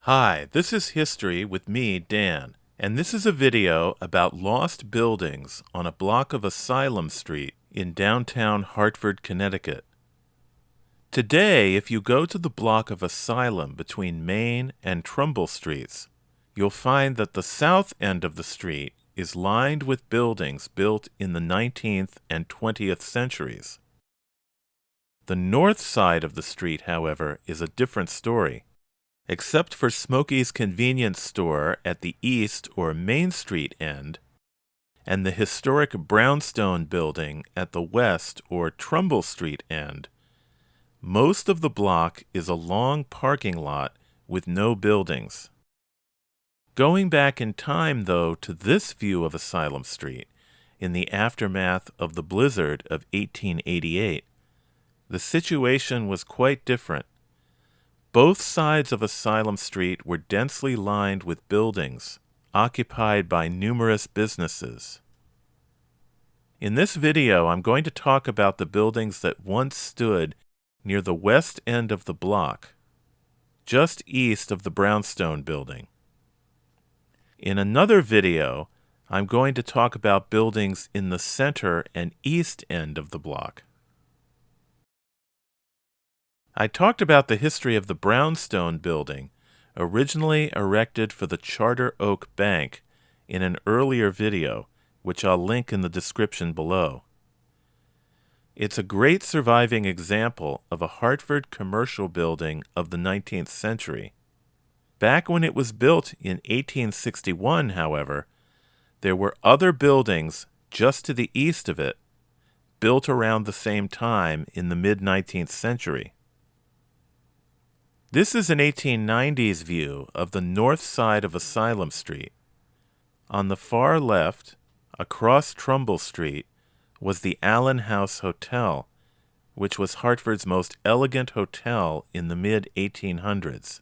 Hi, this is History with me, Dan, and this is a video about lost buildings on a block of Asylum Street in downtown Hartford, Connecticut. Today, if you go to the block of Asylum between Main and Trumbull Streets, you'll find that the south end of the street is lined with buildings built in the 19th and 20th centuries. The north side of the street, however, is a different story. Except for Smokey's convenience store at the east or Main Street end, and the historic Brownstone Building at the west or Trumbull Street end, most of the block is a long parking lot with no buildings. Going back in time, though, to this view of Asylum Street, in the aftermath of the blizzard of 1888, the situation was quite different. Both sides of Asylum Street were densely lined with buildings, occupied by numerous businesses. In this video, I'm going to talk about the buildings that once stood near the west end of the block, just east of the Brownstone Building. In another video, I'm going to talk about buildings in the center and east end of the block. I talked about the history of the Brownstone Building, originally erected for the Charter Oak Bank, in an earlier video, which I'll link in the description below. It's a great surviving example of a Hartford commercial building of the 19th century. Back when it was built in 1861, however, there were other buildings just to the east of it, built around the same time in the mid-19th century. This is an 1890s view of the north side of Asylum Street. On the far left, across Trumbull Street, was the Allyn House Hotel, which was Hartford's most elegant hotel in the mid-1800s.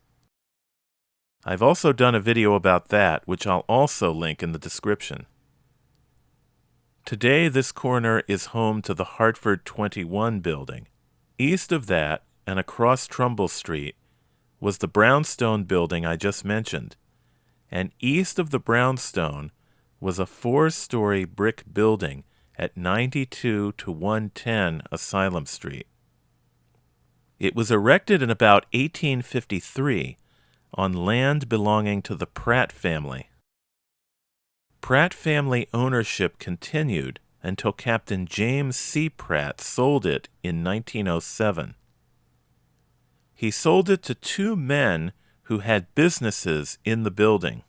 I've also done a video about that, which I'll also link in the description. Today, this corner is home to the Hartford 21 building. East of that, and across Trumbull Street, was the Brownstone Building I just mentioned, and east of the Brownstone was a 4-story brick building at 92 to 110 Asylum Street. It was erected in about 1853 on land belonging to the Pratt family. Pratt family ownership continued until Captain James C. Pratt sold it in 1907. He sold it to 2 men who had businesses in the building.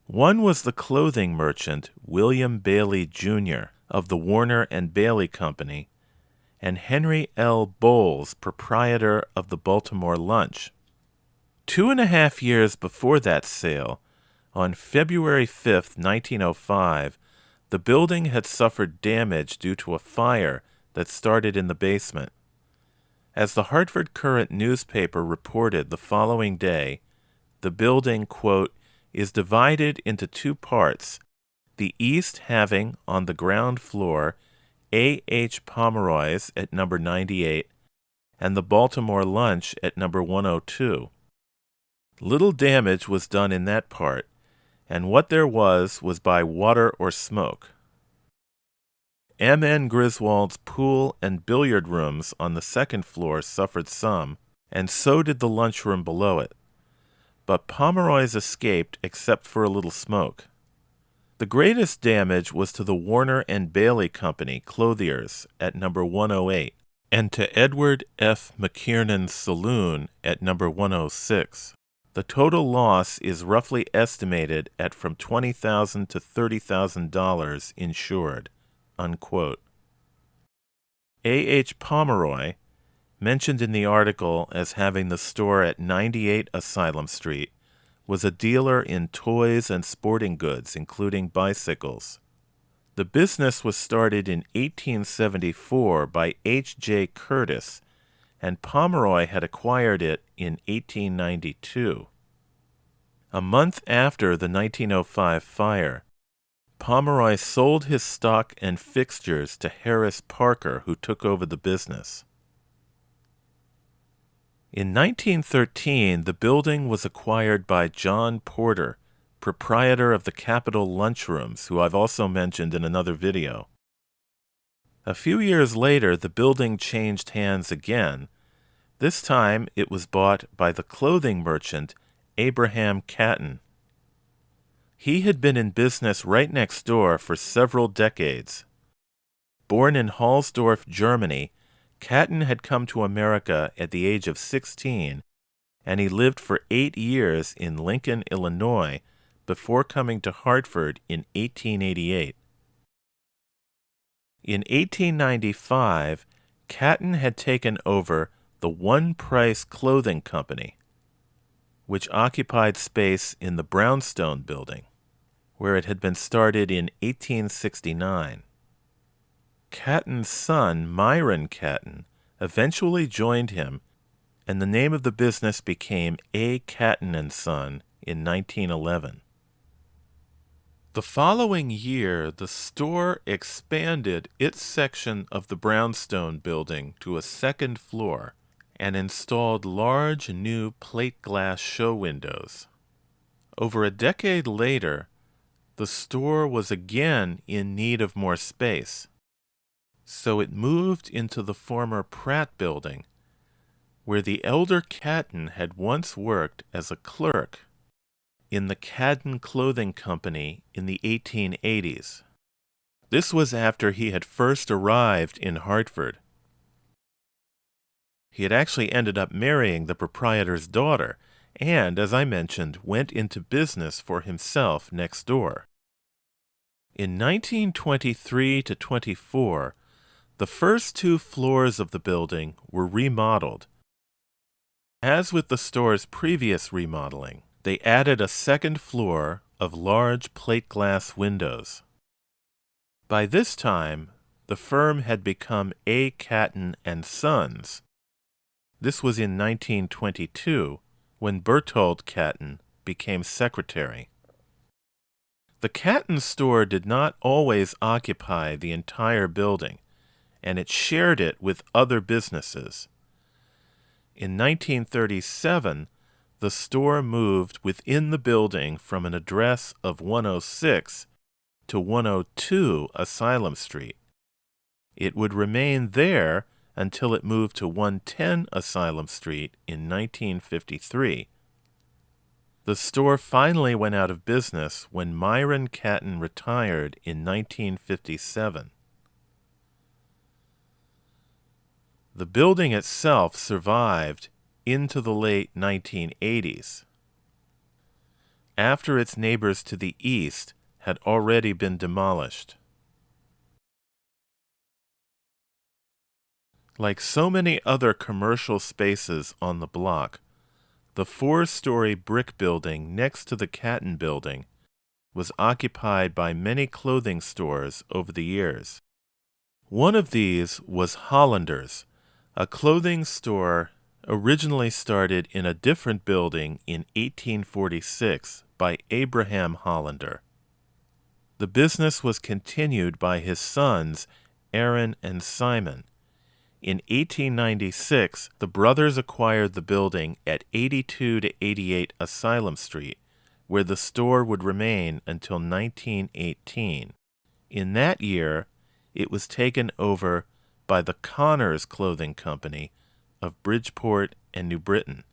One was the clothing merchant William Bailey, Jr. of the Warner and Bailey Company, and Henry L. Bowles, proprietor of the Baltimore Lunch. 2.5 years before that sale, on February 5, 1905, the building had suffered damage due to a fire that started in the basement. As the Hartford Courant newspaper reported the following day, the building, quote, is divided into 2 parts, the east having on the ground floor A. H. Pomeroy's at number 98 and the Baltimore Lunch at number 102. Little damage was done in that part, and what there was by water or smoke. M. N. Griswold's pool and billiard rooms on the 2nd floor suffered some, and so did the lunchroom below it. But Pomeroy's escaped except for a little smoke. The greatest damage was to the Warner and Bailey Company clothiers at number 108, and to Edward F. McKiernan's saloon at number 106. The total loss is roughly estimated at from $20,000 to $30,000 insured. Unquote. A. H. Pomeroy, mentioned in the article as having the store at 98 Asylum Street, was a dealer in toys and sporting goods, including bicycles. The business was started in 1874 by H. J. Curtis, and Pomeroy had acquired it in 1892. A month after the 1905 fire, Pomeroy sold his stock and fixtures to Harris Parker, who took over the business. In 1913, the building was acquired by John Porter, proprietor of the Capitol Lunchrooms, who I've also mentioned in another video. A few years later, the building changed hands again. This time, it was bought by the clothing merchant Abraham Katten. He had been in business right next door for several decades. Born in Hallsdorf, Germany, Katten had come to America at the age of 16, and he lived for 8 years in Lincoln, Illinois, before coming to Hartford in 1888. In 1895, Katten had taken over the One Price Clothing Company, which occupied space in the Brownstone Building, where it had been started in 1869. Katten's son, Myron Katten, eventually joined him, and the name of the business became A. Katten Son in 1911. The following year, the store expanded its section of the Brownstone Building to a second floor and installed large new plate glass show windows. Over a decade later, the store was again in need of more space, so it moved into the former Pratt Building, where the elder Katten had once worked as a clerk in the Katten Clothing Company in the 1880s. This was after he had first arrived in Hartford. He had actually ended up marrying the proprietor's daughter, and, as I mentioned, went into business for himself next door. In 1923 to 24, the first 2 floors of the building were remodeled. As with the store's previous remodeling, they added a second floor of large plate glass windows. By this time, the firm had become A. Katten Sons. This was in 1922, when Berthold Katten became secretary. The Katten store did not always occupy the entire building, and it shared it with other businesses. In 1937, the store moved within the building from an address of 106 to 102 Asylum Street. It would remain there until it moved to 110 Asylum Street in 1953. The store finally went out of business when Myron Katten retired in 1957. The building itself survived into the late 1980s, after its neighbors to the east had already been demolished. Like so many other commercial spaces on the block, the 4-story brick building next to the Katten Building was occupied by many clothing stores over the years. One of these was Hollanders, a clothing store originally started in a different building in 1846 by Abraham Hollander. The business was continued by his sons, Aaron and Simon. In 1896, the brothers acquired the building at 82 to 88 Asylum Street, where the store would remain until 1918. In that year, it was taken over by the Connors Clothing Company of Bridgeport and New Britain.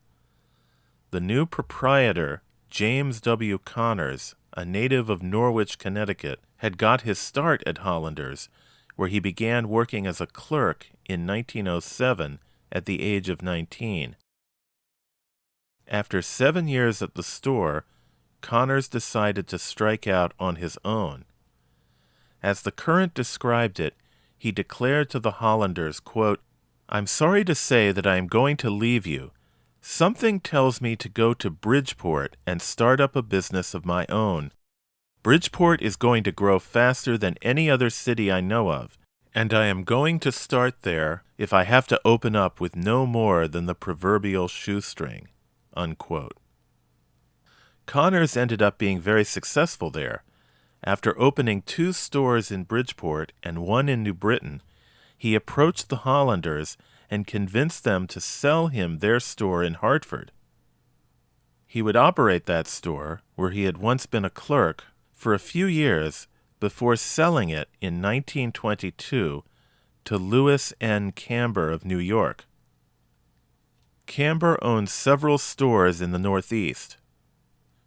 The new proprietor, James W. Connors, a native of Norwich, Connecticut, had got his start at Hollanders, where he began working as a clerk in 1907 at the age of 19. After 7 years at the store, Connors decided to strike out on his own. As the Current described it, he declared to the Hollanders, quote, "I'm sorry to say that I am going to leave you. Something tells me to go to Bridgeport and start up a business of my own. Bridgeport is going to grow faster than any other city I know of, and I am going to start there if I have to open up with no more than the proverbial shoestring." Unquote. Connors ended up being very successful there. After opening 2 stores in Bridgeport and 1 in New Britain, he approached the Hollanders and convinced them to sell him their store in Hartford. He would operate that store, where he had once been a clerk, for a few years before selling it in 1922 to Lewis N. Camber of New York. Camber owned several stores in the Northeast.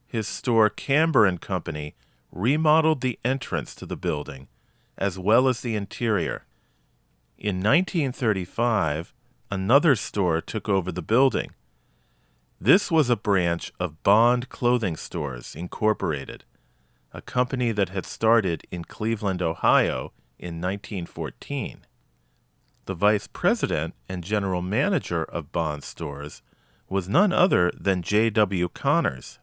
His store Camber & Company remodeled the entrance to the building, as well as the interior. In 1935, another store took over the building. This was a branch of Bond Clothing Stores, Incorporated, a company that had started in Cleveland, Ohio in 1914. The vice president and general manager of Bond Stores was none other than J.W. Connors.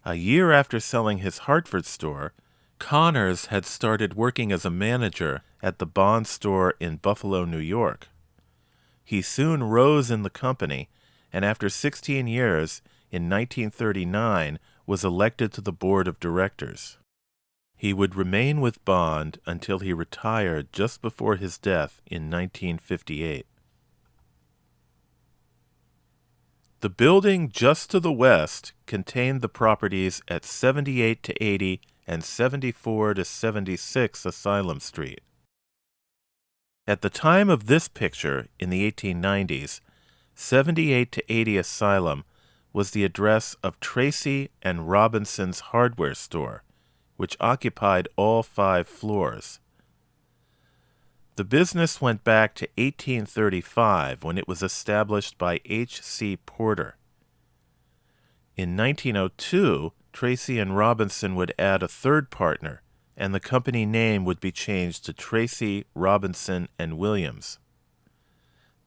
A year after selling his Hartford store, Connors had started working as a manager at the Bond store in Buffalo, New York. He soon rose in the company, and after 16 years, in 1939, was elected to the board of directors. He would remain with Bond until he retired just before his death in 1958. The building just to the west contained the properties at 78 to 80 and 74 to 76 Asylum Street. At the time of this picture, in the 1890s, 78 to 80 Asylum was the address of Tracy and Robinson's hardware store, which occupied all 5 floors. The business went back to 1835, when it was established by H.C. Porter. In 1902, Tracy and Robinson would add a third partner, and the company name would be changed to Tracy, Robinson, and Williams.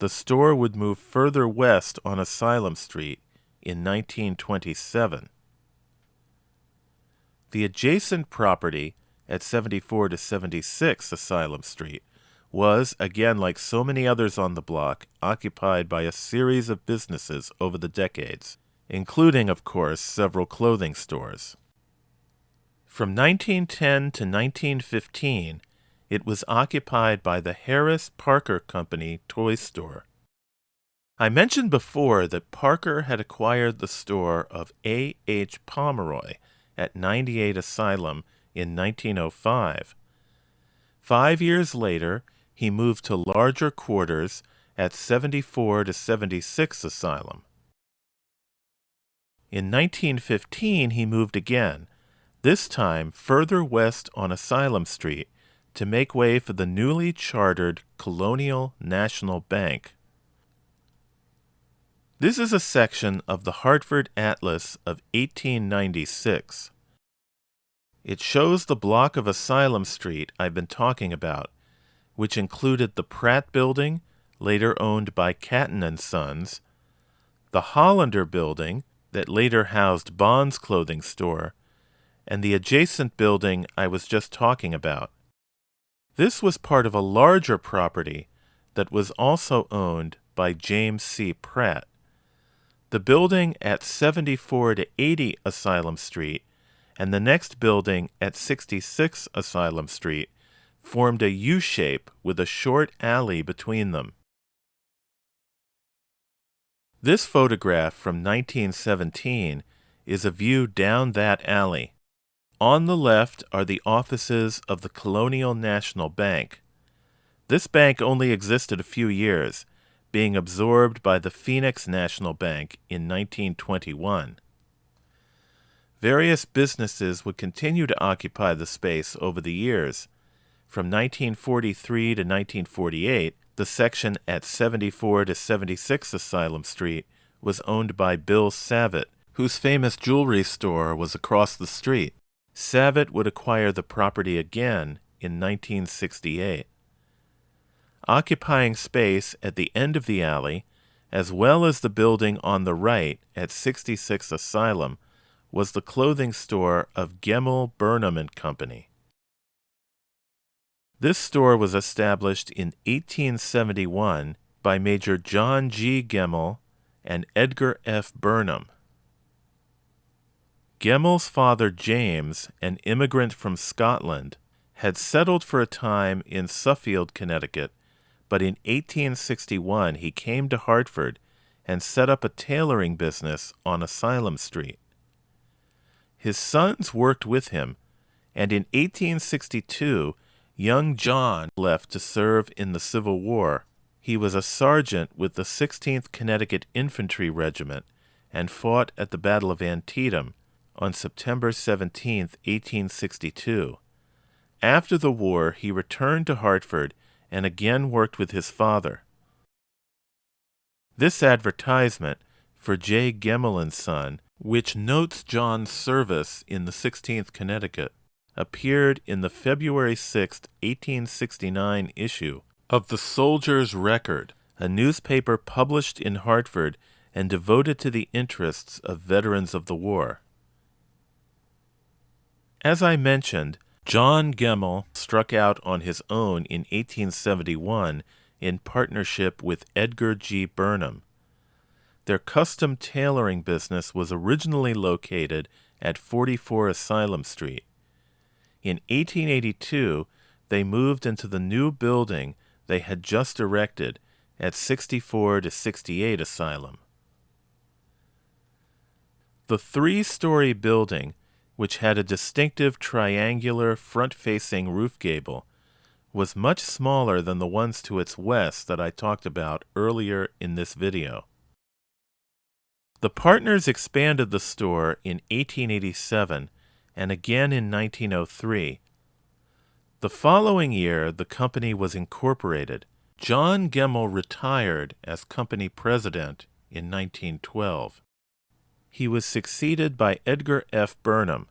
The store would move further west on Asylum Street in 1927. The adjacent property at 74 to 76 Asylum Street was, again like so many others on the block, occupied by a series of businesses over the decades, including, of course, several clothing stores. From 1910 to 1915, it was occupied by the Harris Parker Company toy store. I mentioned before that Parker had acquired the store of A. H. Pomeroy at 98 Asylum in 1905. 5 years later, he moved to larger quarters at 74 to 76 Asylum. In 1915, he moved again, this time further west on Asylum Street, to make way for the newly chartered Colonial National Bank. This is a section of the Hartford Atlas of 1896. It shows the block of Asylum Street I've been talking about, which included the Pratt Building, later owned by Katten Sons, the Hollander Building, that later housed Bond's clothing store, and the adjacent building I was just talking about. This was part of a larger property that was also owned by James C. Pratt. The building at 74 to 80 Asylum Street and the next building at 66 Asylum Street formed a U-shape with a short alley between them. This photograph from 1917 is a view down that alley. On the left are the offices of the Colonial National Bank. This bank only existed a few years, being absorbed by the Phoenix National Bank in 1921. Various businesses would continue to occupy the space over the years. From 1943 to 1948, the section at 74 to 76 Asylum Street was owned by Bill Savitt, whose famous jewelry store was across the street. Savitt would acquire the property again in 1968. Occupying space at the end of the alley, as well as the building on the right at 66 Asylum, was the clothing store of Gemmill Burnham Co. This store was established in 1871 by Major John G. Gemmel and Edgar F. Burnham. Gemmel's father, James, an immigrant from Scotland, had settled for a time in Suffield, Connecticut, but in 1861 he came to Hartford and set up a tailoring business on Asylum Street. His sons worked with him, and in 1862, young John left to serve in the Civil War. He was a sergeant with the 16th Connecticut Infantry Regiment and fought at the Battle of Antietam on September 17, 1862. After the war, he returned to Hartford and again worked with his father. This advertisement for J. Gemmel Son, which notes John's service in the 16th Connecticut, appeared in the February 6, 1869 issue of The Soldier's Record, a newspaper published in Hartford and devoted to the interests of veterans of the war. As I mentioned, John Gemmel struck out on his own in 1871 in partnership with Edgar G. Burnham. Their custom tailoring business was originally located at 44 Asylum Street. In 1882, they moved into the new building they had just erected at 64 to 68 Asylum. The three-story building, which had a distinctive triangular front-facing roof gable, was much smaller than the ones to its west that I talked about earlier in this video. The partners expanded the store in 1887 and again in 1903. The following year, the company was incorporated. John Gemmel retired as company president in 1912. He was succeeded by Edgar F. Burnham.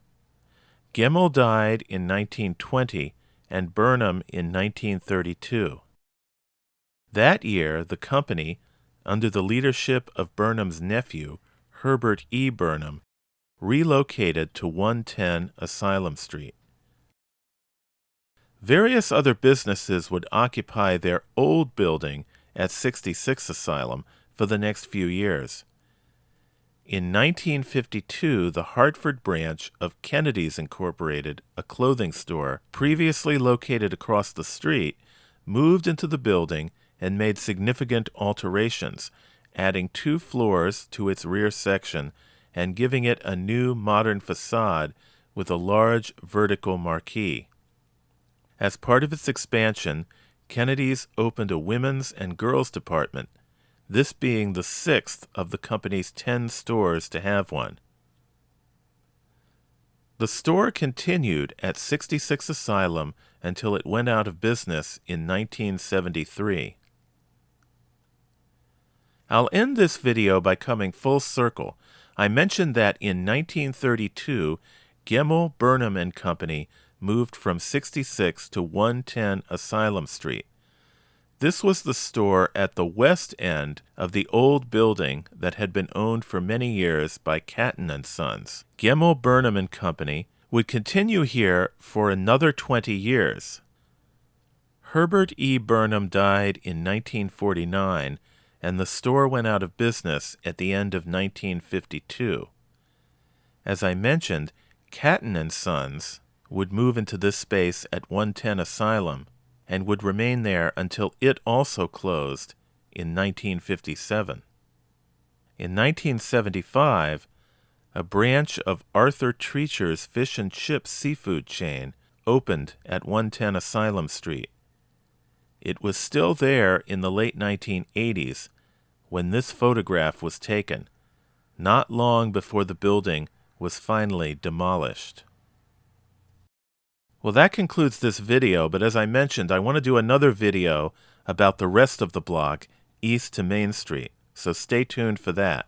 Gemmel died in 1920 and Burnham in 1932. That year, the company, under the leadership of Burnham's nephew, Herbert E. Burnham, relocated to 110 Asylum Street. Various other businesses would occupy their old building at 66 Asylum for the next few years. In 1952, the Hartford branch of Kennedy's Incorporated, a clothing store previously located across the street, moved into the building and made significant alterations, adding 2 floors to its rear section and giving it a new modern facade with a large vertical marquee. As part of its expansion, Kennedy's opened a women's and girls' department, this being the 6th of the company's 10 stores to have one. The store continued at 66 Asylum until it went out of business in 1973. I'll end this video by coming full circle. I mentioned that in 1932, Gemmill Burnham Company moved from 66 to 110 Asylum Street. This was the store at the west end of the old building that had been owned for many years by Katten Sons. Gemmill Burnham Company would continue here for another 20 years. Herbert E. Burnham died in 1949, and the store went out of business at the end of 1952. As I mentioned, Katten Sons would move into this space at 110 Asylum and would remain there until it also closed in 1957. In 1975, a branch of Arthur Treacher's fish and chips seafood chain opened at 110 Asylum Street. It was still there in the late 1980s when this photograph was taken, not long before the building was finally demolished. Well, that concludes this video, but as I mentioned, I want to do another video about the rest of the block, east to Main Street, so stay tuned for that.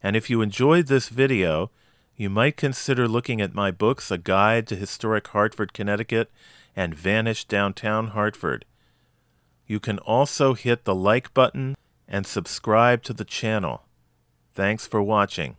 And if you enjoyed this video, you might consider looking at my books, A Guide to Historic Hartford, Connecticut, and Vanished Downtown Hartford. You can also hit the like button and subscribe to the channel. Thanks for watching.